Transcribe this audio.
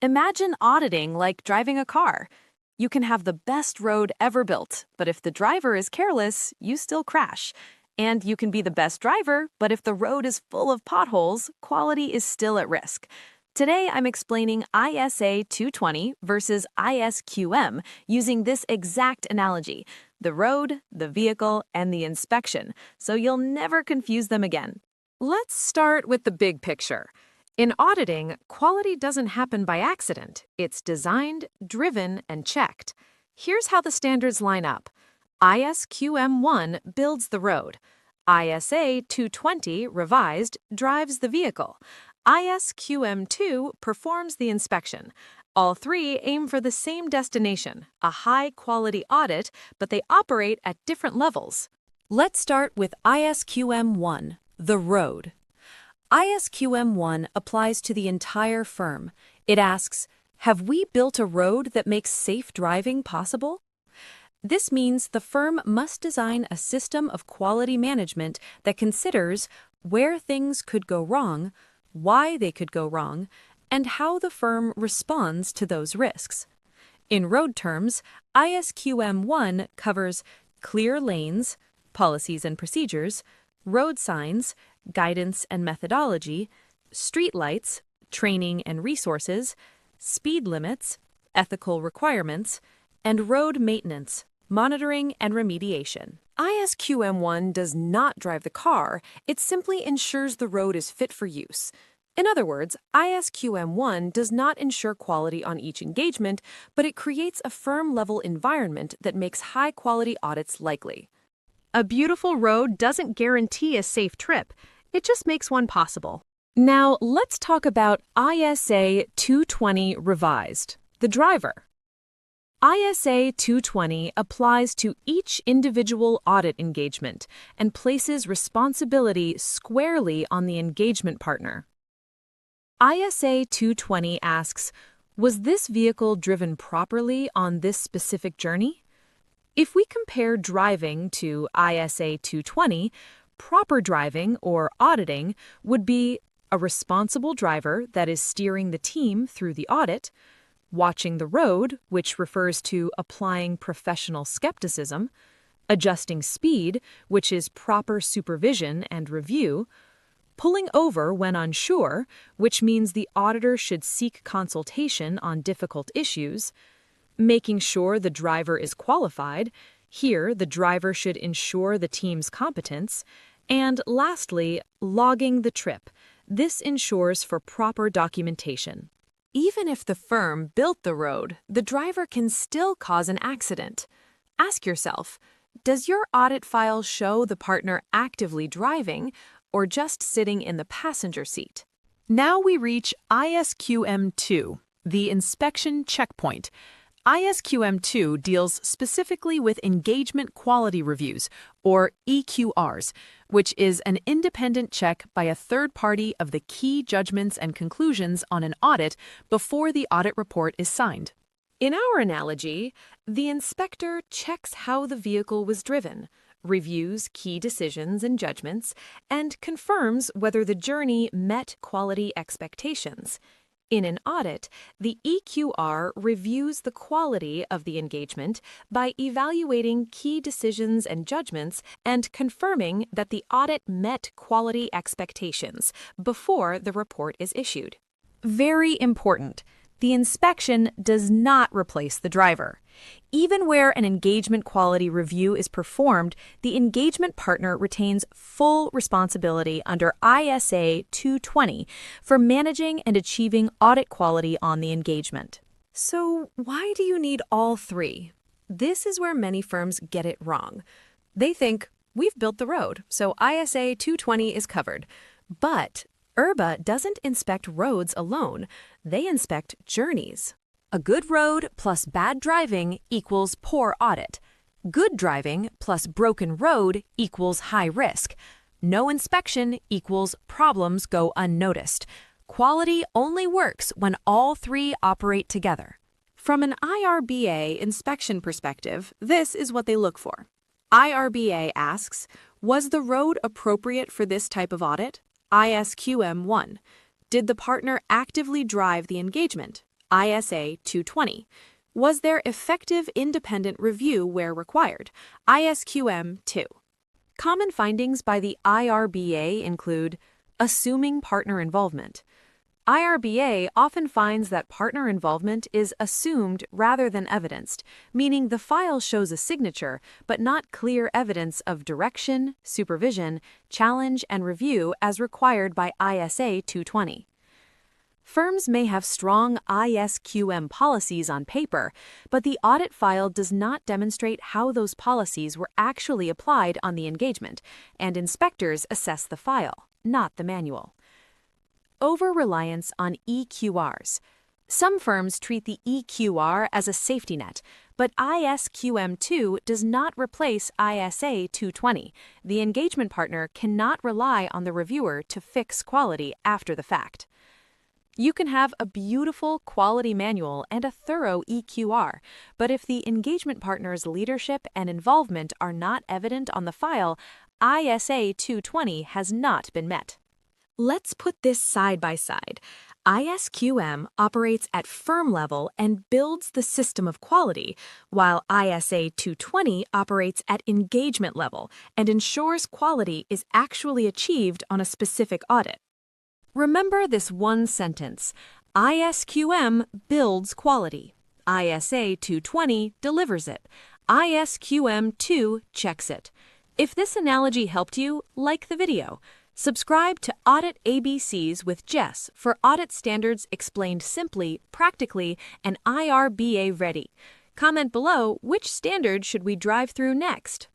Imagine auditing like driving a car. You can have the best road ever built, but if the driver is careless, you still crash. And you can be the best driver, but if the road is full of potholes, quality is still at risk. Today, I'm explaining ISA 220 versus ISQM using this exact analogy: the road, the vehicle, and the inspection, so you'll never confuse them again. Let's start with the big picture. In auditing, quality doesn't happen by accident. It's designed, driven, and checked. Here's how the standards line up. ISQM 1 builds the road. ISA 220 revised drives the vehicle. ISQM 2 performs the inspection. All three aim for the same destination, a high-quality audit, but they operate at different levels. Let's start with ISQM 1, the road. ISQM 1 applies to the entire firm. It asks, have we built a road that makes safe driving possible? This means the firm must design a system of quality management that considers where things could go wrong, why they could go wrong, and how the firm responds to those risks. In road terms, ISQM 1 covers clear lanes, policies and procedures, road signs, guidance and methodology, street lights, training and resources, speed limits, ethical requirements, and road maintenance, monitoring and remediation. ISQM1 does not drive the car, it simply ensures the road is fit for use. In other words, ISQM1 does not ensure quality on each engagement, but it creates a firm-level environment that makes high-quality audits likely. A beautiful road doesn't guarantee a safe trip, it just makes one possible. Now, let's talk about ISA 220 revised, the driver. ISA 220 applies to each individual audit engagement and places responsibility squarely on the engagement partner. ISA 220 asks, was this vehicle driven properly on this specific journey? If we compare driving to ISA 220, proper driving or auditing would be a responsible driver that is steering the team through the audit, watching the road, which refers to applying professional skepticism, adjusting speed, which is proper supervision and review, pulling over when unsure, which means the auditor should seek consultation on difficult issues, making sure the driver is qualified. Here, the driver should ensure the team's competence. And lastly, logging the trip. This ensures for proper documentation. Even if the firm built the road, the driver can still cause an accident. Ask yourself, does your audit file show the partner actively driving or just sitting in the passenger seat? Now we reach ISQM 2, the inspection checkpoint. ISQM 2 deals specifically with engagement quality reviews, or EQRs, which is an independent check by a third party of the key judgments and conclusions on an audit before the audit report is signed. In our analogy, the inspector checks how the vehicle was driven, reviews key decisions and judgments, and confirms whether the journey met quality expectations. In an audit, the EQR reviews the quality of the engagement by evaluating key decisions and judgments and confirming that the audit met quality expectations before the report is issued. Very important. The inspection does not replace the driver. Even where an engagement quality review is performed, the engagement partner retains full responsibility under ISA 220 for managing and achieving audit quality on the engagement. So, why do you need all three? This is where many firms get it wrong. They think, we've built the road, so ISA 220 is covered. But IRBA doesn't inspect roads alone, they inspect journeys. A good road plus bad driving equals poor audit. Good driving plus broken road equals high risk. No inspection equals problems go unnoticed. Quality only works when all three operate together. From an IRBA inspection perspective, this is what they look for. IRBA asks, was the road appropriate for this type of audit? ISQM 1. Did the partner actively drive the engagement? ISA 220. Was there effective independent review where required? ISQM 2. Common findings by the IRBA include assuming partner involvement. IRBA often finds that partner involvement is assumed rather than evidenced, meaning the file shows a signature but not clear evidence of direction, supervision, challenge, and review as required by ISA 220. Firms may have strong ISQM policies on paper, but the audit file does not demonstrate how those policies were actually applied on the engagement, and inspectors assess the file, not the manual. Over-reliance on EQRs. Some firms treat the EQR as a safety net, but ISQM2 does not replace ISA 220. The engagement partner cannot rely on the reviewer to fix quality after the fact. You can have a beautiful quality manual and a thorough EQR, but if the engagement partner's leadership and involvement are not evident on the file, ISA 220 has not been met. Let's put this side by side. ISQM operates at firm level and builds the system of quality, while ISA 220 operates at engagement level and ensures quality is actually achieved on a specific audit. Remember this one sentence: ISQM builds quality. ISA 220 delivers it. ISQM 2 checks it. If this analogy helped you, like the video. Subscribe to Audit ABCs with Jess for audit standards explained simply, practically, and IRBA ready. Comment below which standard should we drive through next.